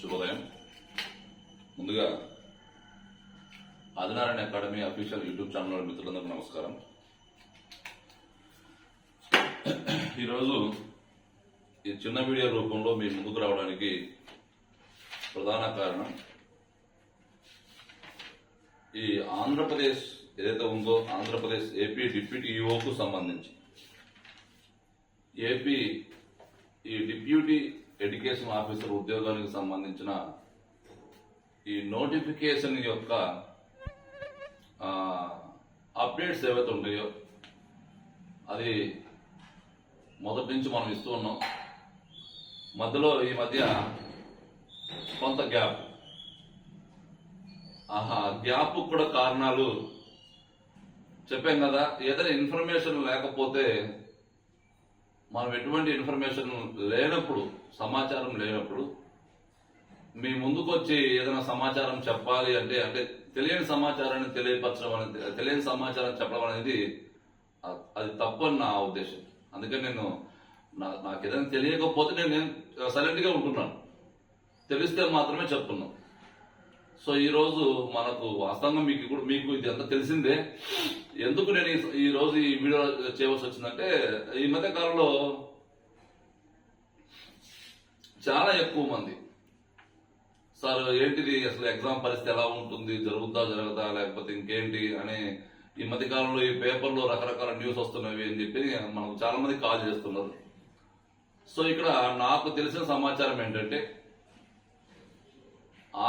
శుభోదయం. ముందుగా Adinarayana academy official YouTube channel మిత్రులందరికీ నమస్కారం. ఈరోజు ఈ చిన్న వీడియో రూపంలో మీ ముందుకు రావడానికి ప్రధాన కారణం ఈ ఆంధ్రప్రదేశ్ ఏదైతే ఉందో ఆంధ్రప్రదేశ్ ఏపీ డిప్యూటీ ఈఓకు సంబంధించి ఏపీ ఈ డిప్యూటీ ఎడ్యుకేషన్ ఆఫీసర్ ఉద్యోగానికి సంబంధించిన ఈ నోటిఫికేషన్ యొక్క అప్డేట్స్ ఏవైతే ఉంటాయో అది మొదటి నుంచి మనం ఇస్తూ ఉన్నాం. మధ్యలో ఈ మధ్య కొంత గ్యాప్ కూడా కారణాలు చెప్పాం కదా. ఏదైనా ఇన్ఫర్మేషన్ లేకపోతే మనం ఎటువంటి ఇన్ఫర్మేషన్ లేనప్పుడు, సమాచారం లేనప్పుడు మీ ముందుకు వచ్చి ఏదైనా సమాచారం చెప్పాలి అంటే తెలియని సమాచారాన్ని తెలియపరచడం అనేది, తెలియని సమాచారం చెప్పడం అనేది అది తప్పు అని నా ఉద్దేశం. అందుకని నేను నాకు ఏదైనా తెలియకపోతే నేను సైలెంట్ గా ఉంటున్నాను, తెలిస్తే మాత్రమే చెప్తున్నాను. సో ఈ రోజు మనకు వాస్తవంగా మీకు ఇది అంతా తెలిసిందే. ఎందుకు నేను ఈ రోజు ఈ వీడియో చేయవలసి వచ్చిందంటే, ఈ మధ్య కాలంలో చాలా ఎక్కువ మంది సార్ ఏంటిది అసలు ఎగ్జామ్ పరిస్థితి ఎలా ఉంటుంది, జరుగుతా జరగదా లేకపోతే ఇంకేంటి అని ఈ మధ్య కాలంలో ఈ పేపర్లో రకరకాల న్యూస్ వస్తున్నవి అని చెప్పి మనకు చాలా మంది కాల్ చేస్తున్నారు. సో ఇక్కడ నాకు తెలిసిన సమాచారం ఏంటంటే,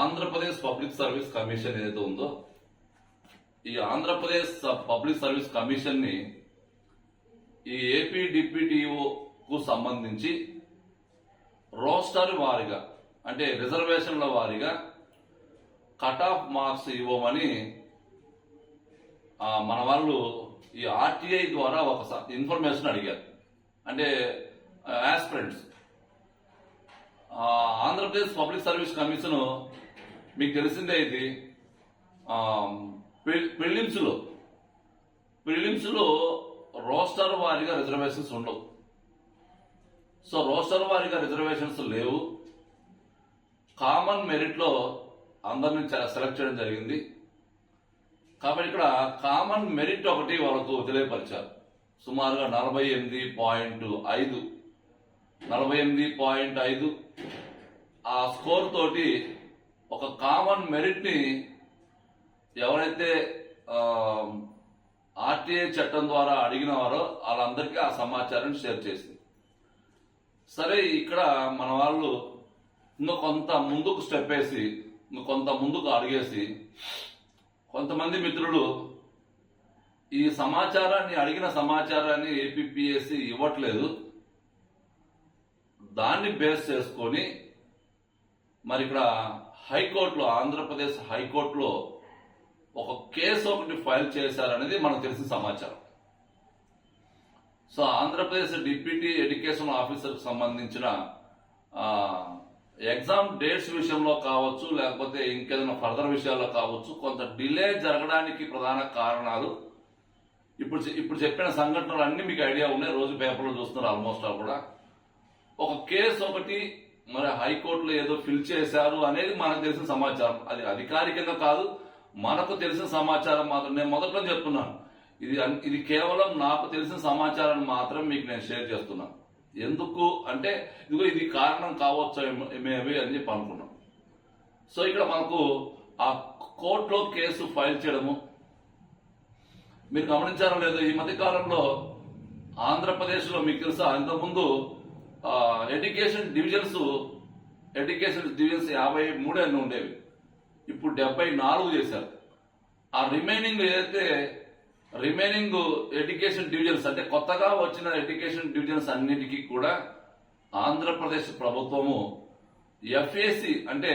ఆంధ్రప్రదేశ్ పబ్లిక్ సర్వీస్ కమిషన్ ఏదైతే ఉందో ఈ ఆంధ్రప్రదేశ్ పబ్లిక్ సర్వీస్ కమిషన్ ని ఈ ఏపీ డిప్యూటీఓ కు సంబంధించి రోస్టర్ వారీగా అంటే రిజర్వేషన్ల వారీగా కట్ ఆఫ్ మార్క్స్ ఇవ్వమని మన వాళ్ళు ఈ ఆర్టీఐ ద్వారా ఒక ఇన్ఫర్మేషన్ అడిగారు. అంటే aspirants Andhra Pradesh public service commission మీకు తెలిసిందే, ఇది ప్రిలిమ్స్ లో రోస్టర్ వారీగా రిజర్వేషన్స్ ఉండవు. సో రోస్టర్ వారీగా రిజర్వేషన్స్ లేవు. కామన్ మెరిట్ లో అందరినీ సెలెక్ట్ చేయడం జరిగింది. కాబట్టి ఇక్కడ కామన్ మెరిట్ ఒకటి వాళ్ళకు తెలియపరిచారు. సుమారుగా 48.5 ఆ స్కోర్ తోటి ఒక కామన్ మెరిట్ ని ఎవరైతే ఆర్టీఐ చట్టం ద్వారా అడిగినవారో వాళ్ళందరికీ ఆ సమాచారాన్ని షేర్ చేసింది. సరే, ఇక్కడ మన వాళ్ళు కొంత ముందుకు స్టెప్ వేసి కొంత ముందుకు అడిగేసి కొంతమంది మిత్రులు ఈ సమాచారాన్ని అడిగిన సమాచారాన్ని ఏపీపీఎస్సీ ఇవ్వట్లేదు, దాన్ని బేస్ చేసుకొని మరి ఇక్కడ హైకోర్టులో, ఆంధ్రప్రదేశ్ హైకోర్టులో ఒక కేసు ఒకటి ఫైల్ చేశారనేది మనకు తెలిసిన సమాచారం. So Andhra Pradesh deputy education officer కు సంబంధించిన ఎగ్జామ్ డేట్స్ విషయంలో కావచ్చు, లేకపోతే ఇంకేదైనా ఫర్దర్ విషయాల్లో కావచ్చు, కొంత డిలే జరగడానికి ప్రధాన కారణాలు ఇప్పుడు చెప్పిన సంఘటనలు అన్ని మీకు ఐడియా ఉన్నాయి, రోజు పేపర్లో చూస్తున్నారు ఆల్మోస్ట్ ఆల్ కూడా. ఒక కేసు ఒకటి మరి హైకోర్టులో ఏదో ఫిల్ చేశారు అనేది మనకు తెలిసిన సమాచారం. అది అధికారికంగా కాదు, మనకు తెలిసిన సమాచారం మాత్రం. నేను మొదట్లో చెప్తున్నాను, ఇది కేవలం నాకు తెలిసిన సమాచారాన్ని మాత్రం మీకు నేను షేర్ చేస్తున్నాను. ఎందుకు అంటే ఇది కారణం కావచ్చు మేబీ అని చెప్పి అనుకున్నాం. సో ఇక్కడ మనకు ఆ కోర్టులో కేసు ఫైల్ చేయడము మీరు గమనించారో లేదో, ఈ మధ్య కాలంలో ఆంధ్రప్రదేశ్ లో మీకు తెలుసా, ఇంతకుముందు ఎడ్యుకేషన్ డివిజన్స్ 53 అన్నీ ఉండేవి, ఇప్పుడు 74 చేశారు. ఆ రిమైనింగ్ ఎడ్యుకేషన్ డివిజన్స్ అంటే కొత్తగా వచ్చిన ఎడ్యుకేషన్ డివిజన్స్ అన్నిటికీ కూడా ఆంధ్రప్రదేశ్ ప్రభుత్వము ఎఫ్ఏసి అంటే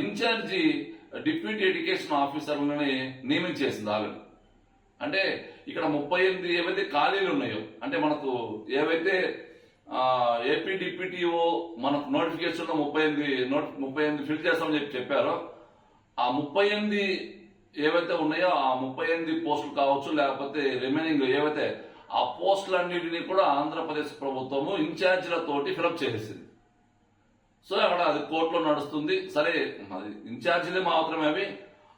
ఇన్ఛార్జి డిప్యూటీ ఎడ్యుకేషన్ ఆఫీసర్లని నియమించేసింది ఆల్రెడీ. అంటే ఇక్కడ 38 ఏవైతే ఖాళీలు ఉన్నాయో, అంటే మనకు ఏవైతే ఏపీ డిప్యూటీఓ మనకు నోటిఫికేషన్ లో 38 ఫిల్ చేస్తామని చెప్పారో, ఆ 38 ఏవైతే ఉన్నాయో ఆ 38 పోస్టులు కావచ్చు, లేకపోతే రిమైనింగ్ ఏవైతే ఆ పోస్టులన్నిటినీ కూడా ఆంధ్రప్రదేశ్ ప్రభుత్వము ఇన్ఛార్జీలతోటి ఫిలప్ చేసేసింది. సో అక్కడ అది కోర్టులో నడుస్తుంది. సరే, అది ఇన్ఛార్జీలే మాత్రమే అవి.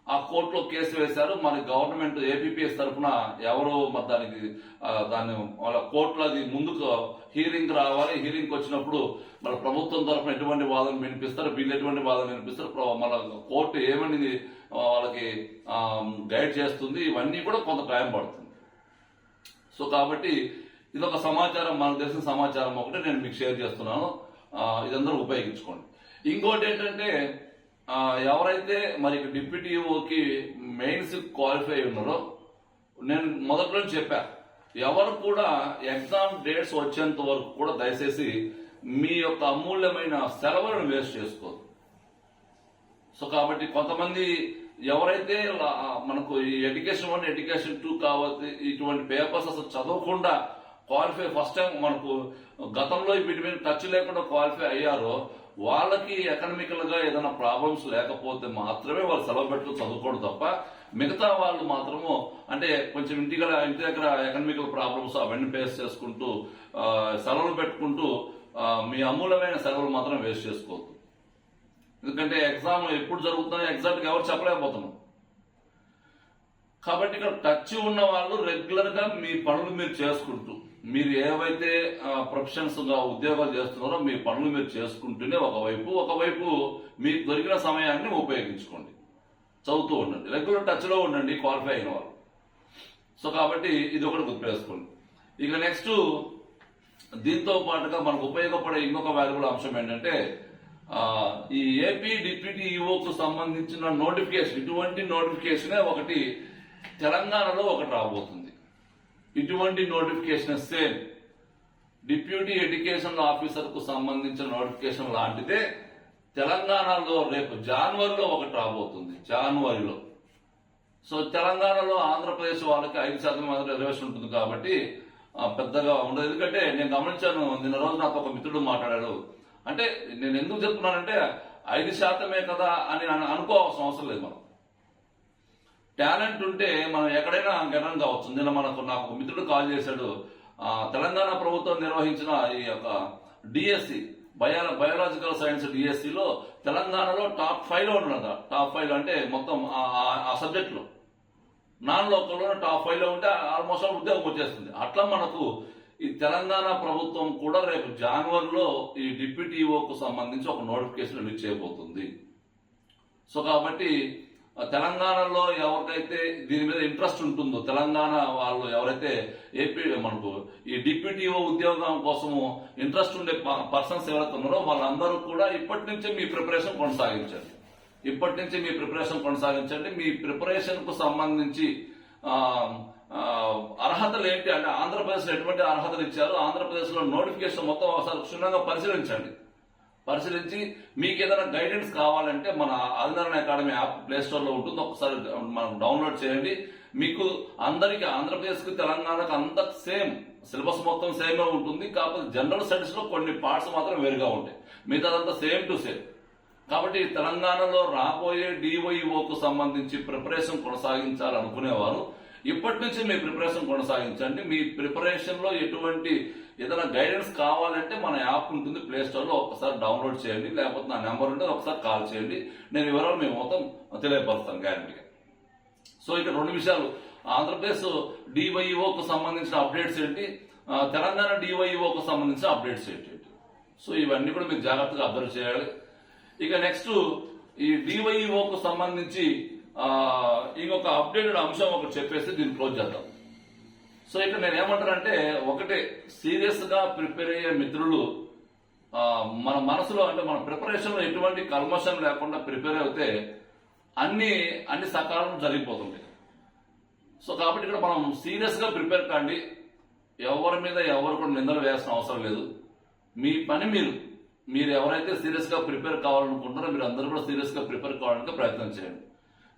ఆ కోర్టులో కేసు వేశారు. మన గవర్నమెంట్ ఏపీపీఎస్ తరఫున ఎవరో మరి దాన్ని వాళ్ళ కోర్టులో అది ముందుకు హీరింగ్ రావాలి. హీరింగ్ వచ్చినప్పుడు మన ప్రభుత్వం తరఫున ఎటువంటి వాదన వినిపిస్తారు, వీళ్ళు ఎటువంటి వాదన వినిపిస్తారు, మన కోర్టు ఏమని వాళ్ళకి గైడ్ చేస్తుంది, ఇవన్నీ కూడా కొంత టైం పడుతుంది. సో కాబట్టి ఇదొక సమాచారం, మనకు తెలిసిన సమాచారం ఒకటి నేను మీకు షేర్ చేస్తున్నాను. ఇదందరూ ఉపయోగించుకోండి. ఇంకోటి ఏంటంటే, ఎవరైతే మరి డిప్యూటీ ఈఓకి మెయిన్స్ క్వాలిఫై ఉన్నారో, నేను మొదట్లో చెప్పా, ఎవరు కూడా ఎగ్జామ్ డేట్స్ వచ్చేంత వరకు కూడా దయచేసి మీ యొక్క అమూల్యమైన సెలవులను వేస్ట్ చేసుకోదు. సో కాబట్టి కొంతమంది ఎవరైతే మనకు ఈ ఎడ్యుకేషన్ 1, ఎడ్యుకేషన్ 2 కావాలి ఇటువంటి పేపర్స్ అసలు చదవకుండా క్వాలిఫై ఫస్ట్ టైం మనకు గతంలో వీటి మీద టచ్ లేకుండా క్వాలిఫై అయ్యారో వాళ్ళకి ఎకనామికల్ గా ఏదైనా ప్రాబ్లమ్స్ లేకపోతే మాత్రమే వాళ్ళు సెలవు పెట్టు చదువుకోవడం తప్ప, మిగతా వాళ్ళు మాత్రము అంటే కొంచెం ఇంటి దగ్గర ఎకనామికల్ ప్రాబ్లమ్స్ అవన్నీ ఫేస్ చేసుకుంటూ సెలవులు పెట్టుకుంటూ మీ అమూల్యమైన సెలవులు మాత్రం వేస్ట్ చేసుకోవద్దు. ఎందుకంటే ఎగ్జామ్ ఎప్పుడు జరుగుతుందో ఎగ్జాక్ట్ గా ఎవరు చెప్పలేకపోతున్నాం. కాబట్టి ఇక్కడ టచ్ ఉన్న వాళ్ళు రెగ్యులర్ గా మీ పనులు మీరు చేసుకుంటూ, మీరు ఏవైతే ప్రొఫెషన్స్ ఉద్యోగాలు చేస్తున్నారో మీ పనులు మీరు చేసుకుంటూనే ఒకవైపు మీకు దొరికిన సమయాన్ని ఉపయోగించుకోండి, చదువుతూ ఉండండి, రెగ్యులర్ టచ్ లో ఉండండి క్వాలిఫై అయిన వాళ్ళు. సో కాబట్టి ఇది ఒకటి గుర్తుపెట్టుకోండి. ఇక నెక్స్ట్ దీంతో పాటుగా మనకు ఉపయోగపడే ఇంకొక వాల్యుబుల్ అంశం ఏంటంటే, ఈ ఏపీ డిప్యూటీ ఈఓకు సంబంధించిన నోటిఫికేషన్, ఇటువంటి నోటిఫికేషనే ఒకటి తెలంగాణలో ఒకటి రాబోతుంది. ఇటువంటి notification same deputy education officer కు సంబంధించిన నోటిఫికేషన్ లాంటిదే తెలంగాణలో రేపు జనవరిలో ఒకటి రాబోతుంది, జనవరిలో. సో తెలంగాణలో ఆంధ్రప్రదేశ్ వాళ్ళకి 5% మాత్రం రిజర్వేషన్ ఉంటుంది కాబట్టి పెద్దగా ఉండదు. ఎందుకంటే నేను గమనించాను, నిన్న రోజు నాకు ఒక మిత్రుడు మాట్లాడాడు. అంటే నేను ఎందుకు చెప్తున్నానంటే 5% కదా అని అనుకోవాల్సిన అవసరం లేదు. మనం టాలెంట్ ఉంటే మనం ఎక్కడైనా గణన కావచ్చు. నిన్న నాకు ఒక మిత్రుడు కాల్ చేశాడు, తెలంగాణ ప్రభుత్వం నిర్వహించిన ఈ యొక్క డిఎస్సి బయాలజికల్ సైన్స్ డిఎస్సిలో తెలంగాణలో టాప్ 5లో ఉన్నదా. టాప్ 5 అంటే మొత్తం ఆ సబ్జెక్ట్ లో నాన్ లోకల్లో టాప్ 5లో ఉంటే ఆల్మోస్ట్ ఉద్యోగం వచ్చేస్తుంది. అట్లా మనకు ఈ తెలంగాణ ప్రభుత్వం కూడా రేపు జనవరిలో ఈ డిప్యూటీ ఈఓకు సంబంధించి ఒక నోటిఫికేషన్ రిలీజ్ చేయబోతుంది. సో కాబట్టి తెలంగాణలో ఎవరికైతే దీని మీద ఇంట్రెస్ట్ ఉంటుందో, తెలంగాణ వాళ్ళు ఎవరైతే ఏపీ మనకు ఈ డిప్యూటీ ఉద్యోగం కోసము ఇంట్రెస్ట్ ఉండే పర్సన్స్ ఎవరైతే ఉన్నారో వాళ్ళందరూ కూడా ఇప్పటి నుంచే మీ ప్రిపరేషన్ కొనసాగించండి. మీ ప్రిపరేషన్ కు సంబంధించి అర్హతలు ఏంటి అంటే, ఆంధ్రప్రదేశ్ లో ఎటువంటి అర్హతలు ఇచ్చారు, ఆంధ్రప్రదేశ్ లో నోటిఫికేషన్ మొత్తం ఒకసారి క్షుణ్ణంగా పరిశీలించి మీకు ఏదైనా గైడెన్స్ కావాలంటే మన Adinarayana academy app play store లో ఉంటుంది, ఒకసారి మనం డౌన్లోడ్ చేయండి. మీకు అందరికి ఆంధ్రప్రదేశ్ కి తెలంగాణకు అంత సేమ్ సిలబస్ మొత్తం సేమే ఉంటుంది. కాకపోతే జనరల్ స్టడీస్ లో కొన్ని పార్ట్స్ మాత్రం వేరుగా ఉంటాయి, మిగతాదంతా సేమ్ టు సేమ్. కాబట్టి తెలంగాణలో రాబోయే డిఓఈఓకు సంబంధించి ప్రిపరేషన్ కొనసాగించాలనుకునేవారు ఇప్పటి నుంచి మీ ప్రిపరేషన్ కొనసాగించండి. మీ ప్రిపరేషన్ లో ఎటువంటి ఏదైనా గైడెన్స్ కావాలంటే మన యాప్ ఉంటుంది ప్లే స్టోర్ లో, ఒకసారి డౌన్లోడ్ చేయండి. లేకపోతే నా నెంబర్ ఉంటే ఒకసారి కాల్ చేయండి, నేను వివరాలు మేము మొత్తం తెలియపరుస్తాను గ్యారంటీగా. సో ఇక్కడ 2 విషయాలు, ఆంధ్రప్రదేశ్ డివైఓకు సంబంధించిన అప్డేట్స్ ఏంటి, తెలంగాణ డివైఓకు సంబంధించిన అప్డేట్స్ ఏంటి. సో ఇవన్నీ కూడా మీరు జాగ్రత్తగా అబ్జర్వ్ చేయాలి. ఇక నెక్స్ట్ ఈ డివైఓకు సంబంధించి ఇంకొక అప్డేటెడ్ అంశం ఒకటి చెప్పేసి దీన్ని క్లోజ్ చేద్దాం. సో ఇక్కడ నేను ఏమంటానంటే, ఒకటే, సీరియస్ గా ప్రిపేర్ అయ్యే మిత్రులు మన మనసులో అంటే మన ప్రిపరేషన్ లో ఎటువంటి కల్మషం లేకుండా ప్రిపేర్ అయితే అన్ని సకాలం జరిగిపోతుంది. సో కాబట్టి ఇక్కడ మనం సీరియస్ గా ప్రిపేర్ కాండి. ఎవరి మీద ఎవరు కూడా నిందలు వేయాల్సిన అవసరం లేదు. మీ పని మీరు ఎవరైతే సీరియస్ గా ప్రిపేర్ కావాలనుకుంటారో మీరు అందరూ కూడా సీరియస్ గా ప్రిపేర్ కావడానికి ప్రయత్నం చేయండి.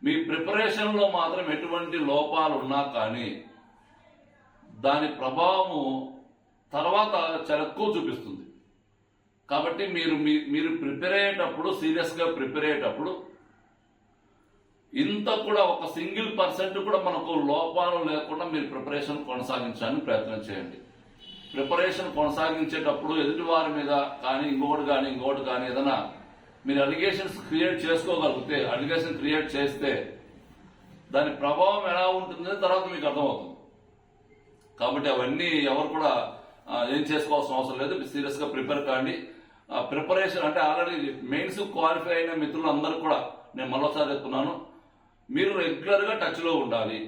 మీ ప్రిపరేషన్ లో మాత్రం ఎటువంటి లోపాలు ఉన్నా కానీ దాని ప్రభావము తర్వాత చాలా ఎక్కువ చూపిస్తుంది. కాబట్టి మీరు ప్రిపేర్ అయ్యేటప్పుడు, సీరియస్ గా ప్రిపేర్ అయ్యేటప్పుడు ఇంత కూడా ఒక 1% కూడా మనకు లోపాలు లేకుండా మీరు ప్రిపరేషన్ కొనసాగించడానికి ప్రయత్నం చేయండి. ప్రిపరేషన్ కొనసాగించేటప్పుడు ఎదుటి వారి మీద కానీ ఇంకొకటి కానీ ఏదైనా మీరు అలిగేషన్స్ క్రియేట్ చేసుకోగలిగితే, అలిగేషన్ క్రియేట్ చేస్తే దాని ప్రభావం ఎలా ఉంటుందో తర్వాత మీకు అర్థమవుతుంది. కాబట్టి అవన్నీ ఎవరు కూడా ఏం చేసుకోవాల్సిన అవసరం లేదు. సీరియస్ గా ప్రిపేర్ కాండి. ప్రిపరేషన్ అంటే ఆల్రెడీ మెయిన్స్ క్వాలిఫై అయిన మిత్రులందరూ కూడా నేను మరోసారి చెప్తున్నాను, మీరు రెగ్యులర్ గా టచ్ లో ఉండాలి.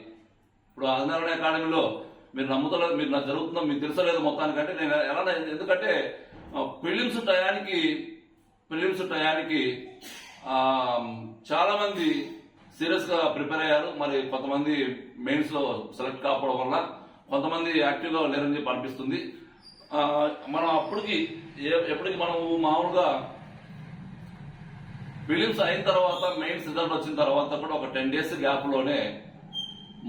ఇప్పుడు ఆంధ్ర అకాడమీలో మీరు నమ్ముతలేదు, మీరు నాకు జరుగుతుందో మీకు తెలుసలేదు మొత్తానికంటే నేను ఎలా, ఎందుకంటే ప్రిలిమ్స్ టయానికి చాలా మంది సీరియస్ గా ప్రిపేర్ అయ్యారు. మరి కొంతమంది మెయిన్స్ లో సెలెక్ట్ కాకపోవడం వల్ల కొంతమంది యాక్టివ్ గా లేరని చెప్పి అనిపిస్తుంది. మనం ఎప్పటికి మనం మామూలుగా ప్రిలిమ్స్ అయిన తర్వాత మెయిన్స్ రిజల్ట్ వచ్చిన తర్వాత కూడా ఒక 10 days గ్యాప్ లోనే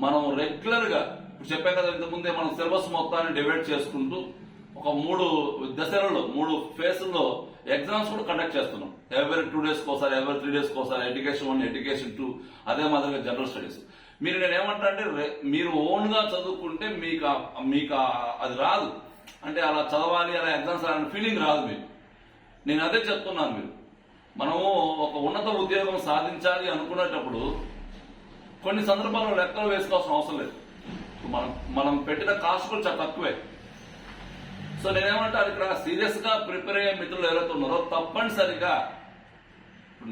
మనం రెగ్యులర్ గా చెప్పాం కదా ఇంతకుముందే మనం సిలబస్ మొత్తాన్ని డివైడ్ చేసుకుంటూ ఒక 3 దశలలో 3 ఫేజ్ల్లో ఎగ్జామ్స్ కూడా కండక్ట్ చేస్తున్నాం. ఎవరీ 2 days కోసారి, ఎవరీ 3 days కోసారి ఎడ్యుకేషన్ 1, ఎడ్యుకేషన్ 2, అదే మాదిరిగా జనరల్ స్టడీస్. మీరు నేను ఏమంటా అంటే మీరు ఓన్ గా చదువుకుంటే మీకు అది రాదు. అంటే అలా చదవాలి, అలా ఎగ్జామ్స్ రాని ఫీలింగ్ రాదు మీకు. నేను అదే చెప్తున్నాను. మీరు మనము ఒక ఉన్నత ఉద్యోగం సాధించాలి అనుకునేటప్పుడు కొన్ని సందర్భాల్లో లెక్కలు వేసుకోవాల్సిన అవసరం లేదు. మనం పెట్టిన కాస్ట్ కూడా చాలా తక్కువే. సో నేనేమంటాను, ఇక్కడ సీరియస్ గా ప్రిపేర్ అయ్యే మిత్రులు ఎవరైతే ఉన్నారో తప్పనిసరిగా,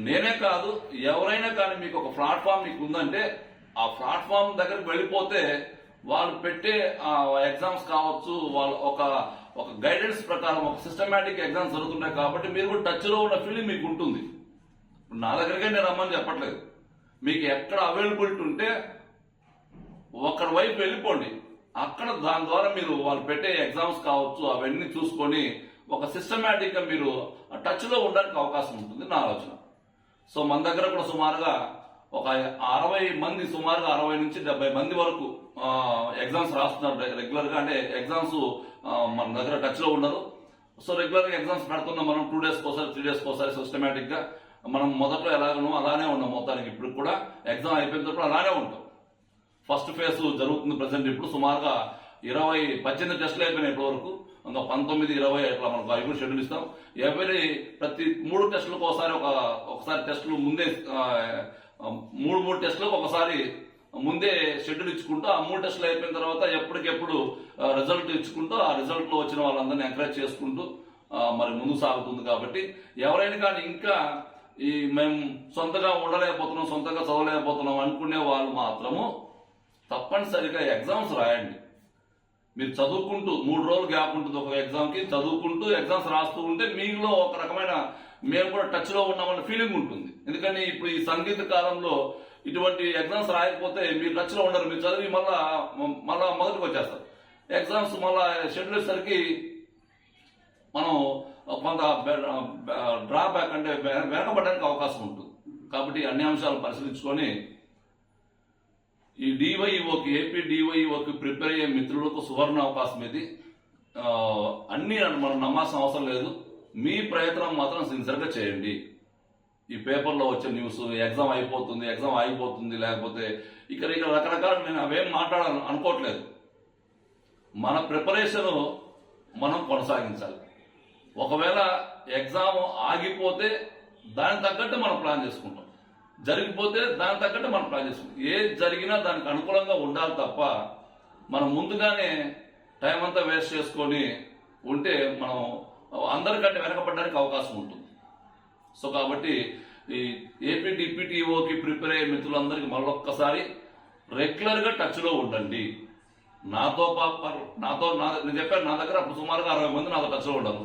నేనే కాదు ఎవరైనా కానీ మీకు ఒక ప్లాట్ఫామ్ మీకు ఉందంటే ఆ ప్లాట్ఫామ్ దగ్గరికి వెళ్ళిపోతే వాళ్ళు పెట్టే ఎగ్జామ్స్ కావచ్చు, వాళ్ళు ఒక గైడెన్స్ ప్రకారం ఒక సిస్టమేటిక్ ఎగ్జామ్స్ జరుగుతున్నాయి కాబట్టి మీరు కూడా టచ్ లో ఉన్న ఫీలింగ్ మీకు ఉంటుంది. నా దగ్గరికే నేను రమ్మని చెప్పట్లేదు. మీకు ఎక్కడ అవైలబిలిటీ ఉంటే ఒకరి వైపు వెళ్ళిపోండి. అక్కడ దాని ద్వారా మీరు వాళ్ళు పెట్టే ఎగ్జామ్స్ కావచ్చు అవన్నీ చూసుకొని ఒక సిస్టమేటిక్ గా మీరు టచ్ లో ఉండడానికి అవకాశం ఉంటుంది నా ఆలోచన. సో మన దగ్గర కూడా సుమారుగా ఒక 60 మంది, సుమారుగా 60 నుంచి 70 మంది వరకు ఎగ్జామ్స్ రాస్తున్నారు రెగ్యులర్ గా. అంటే ఎగ్జామ్స్ మన దగ్గర టచ్ లో ఉండరు. సో రెగ్యులర్ గా ఎగ్జామ్స్ పెడుతున్నాం మనం 2 days కోసారి 3 days కోసారి సిస్టమేటిక్ గా. మనం మొదట్లో ఎలాగనో అలానే ఉన్నాం మొత్తానికి. ఇప్పుడు కూడా ఎగ్జామ్ అయిపోయిన తర్వాత అలానే ఉంటాం. ఫస్ట్ ఫేజ్ జరుగుతుంది ప్రజెంట్. ఇప్పుడు సుమారుగా 18 టెస్టులు అయిపోయినాయి ఇప్పటి వరకు. ఇంకా 19, 20 అట్లా మనకు ఇప్పుడు షెడ్యూల్ ఇస్తాం. ప్రతి 3 టెస్టులకు ఒకసారి టెస్టులు ముందే 3 టెస్టులకు ఒకసారి ముందే షెడ్యూల్ ఇచ్చుకుంటూ ఆ 3 టెస్టులు అయిపోయిన తర్వాత ఎప్పటికెప్పుడు రిజల్ట్ ఇచ్చుకుంటూ ఆ రిజల్ట్ లో వచ్చిన వాళ్ళందరినీ ఎంకరేజ్ చేసుకుంటూ మరి ముందుకు సాగుతుంది. కాబట్టి ఎవరైనా కానీ ఇంకా మేము సొంతగా ఉండలేకపోతున్నాం, సొంతంగా చదవలేకపోతున్నాం అనుకునే వాళ్ళు మాత్రము తప్పనిసరిగా ఎగ్జామ్స్ రాయండి. మీరు చదువుకుంటూ 3 రోజులు గ్యాప్ ఉంటుంది ఒక ఎగ్జామ్ కి, చదువుకుంటూ ఎగ్జామ్స్ రాస్తూ ఉంటే మీలో ఒక రకమైన మేము కూడా టచ్ లో ఉన్నామన్న ఫీలింగ్ ఉంటుంది. ఎందుకని ఇప్పుడు ఈ సంగీత కాలంలో ఇటువంటి ఎగ్జామ్స్ రాయకపోతే మీరు టచ్ లో ఉండరు. మీరు చదివి మళ్ళా మొదటికి వచ్చేస్తారు. ఎగ్జామ్స్ మళ్ళా షెడ్యూల్ వచ్చేసరికి మనం కొంత డ్రాబ్యాక్ అంటే వెనకబడడానికి అవకాశం ఉంటుంది. కాబట్టి అన్ని అంశాలు పరిశీలించుకొని ఈ డివైఓకి, ఏపీ డివైఓకి ప్రిపేర్ అయ్యే మిత్రులకు సువర్ణ అవకాశం ఇది. అన్ని మనం నమ్మాల్సిన అవసరం లేదు. మీ ప్రయత్నం మాత్రం సిన్సియర్గా చేయండి. ఈ పేపర్లో వచ్చే న్యూస్ ఎగ్జామ్ అయిపోతుంది, ఎగ్జామ్ ఆగిపోతుంది, లేకపోతే ఇక్కడ రకరకాల నేను అవేం మాట్లాడాలని అనుకోవట్లేదు. మన ప్రిపరేషన్ మనం కొనసాగించాలి. ఒకవేళ ఎగ్జామ్ ఆగిపోతే దానికి తగ్గట్టు మనం ప్లాన్ చేసుకుంటాం, జరిగిపోతే దానికి తగ్గట్టు మనం ప్లాన్ చేసుకుంటాం. ఏది జరిగినా దానికి అనుకూలంగా ఉండాలి తప్ప మనం ముందుగానే టైం అంతా వేస్ట్ చేసుకొని ఉంటే మనం అందరికంటే వెనకపడడానికి అవకాశం ఉంటుంది. సో కాబట్టి ఈ ఏపీ డిప్యూటీఓకి ప్రిపేర్ అయ్యే మిత్రులందరికీ మరొక్కసారి రెగ్యులర్ గా టచ్ లో ఉండండి. నేను చెప్పాను, నా దగ్గర అప్పుడు సుమారుగా 60 మంది నాతో టచ్ లో ఉండరు.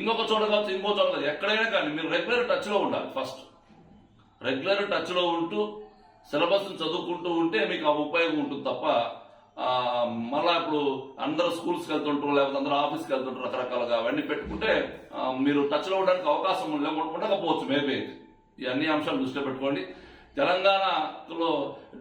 ఇంకొక చోట కావచ్చు, ఇంకో చోట కావచ్చు, ఎక్కడైనా కానీ మీరు రెగ్యులర్ టచ్ లో ఉండాలి. ఫస్ట్ రెగ్యులర్ టచ్ లో ఉంటూ సిలబస్ చదువుకుంటూ ఉంటే మీకు ఆ ఉపయోగం ఉంటుంది తప్ప మళ్ళా ఇప్పుడు అందరూ స్కూల్స్కి వెళ్తుంటారు, లేకపోతే అందరూ ఆఫీస్కి వెళ్తుంటారు, రకరకాలుగా అవన్నీ పెట్టుకుంటే మీరు టచ్ లో ఉండడానికి అవకాశం ఉండకపోవచ్చు. మేబీ ఈ అన్ని అంశాలు దృష్టిలో పెట్టుకోండి. తెలంగాణలో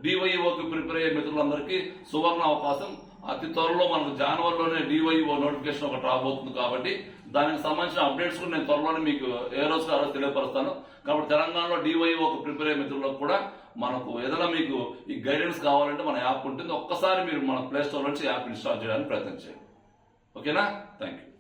డివైఓకి ప్రిపేర్ అయ్యే మిత్రులందరికీ సువర్ణ అవకాశం. అతి త్వరలో మనకు జనవరిలోనే డివైఓ నోటిఫికేషన్ ఒకటి రాబోతుంది. కాబట్టి దానికి సంబంధించిన అప్డేట్స్ కూడా నేను త్వరలోనే మీకు ఏ రోజు ఆ రోజు తెలియపరుస్తాను. కాబట్టి తెలంగాణలో డివైఓకి ప్రిపేర్ అయ్యే మిత్రులకు కూడా మనకు ఏదైనా మీకు ఈ గైడెన్స్ కావాలంటే మన యాప్ ఉంటుంది. ఒక్కసారి మీరు మన ప్లే స్టోర్ నుంచి యాప్ ఇన్స్టాల్ చేయడానికి ప్రయత్నం చేయండి. ఓకేనా? Thank you.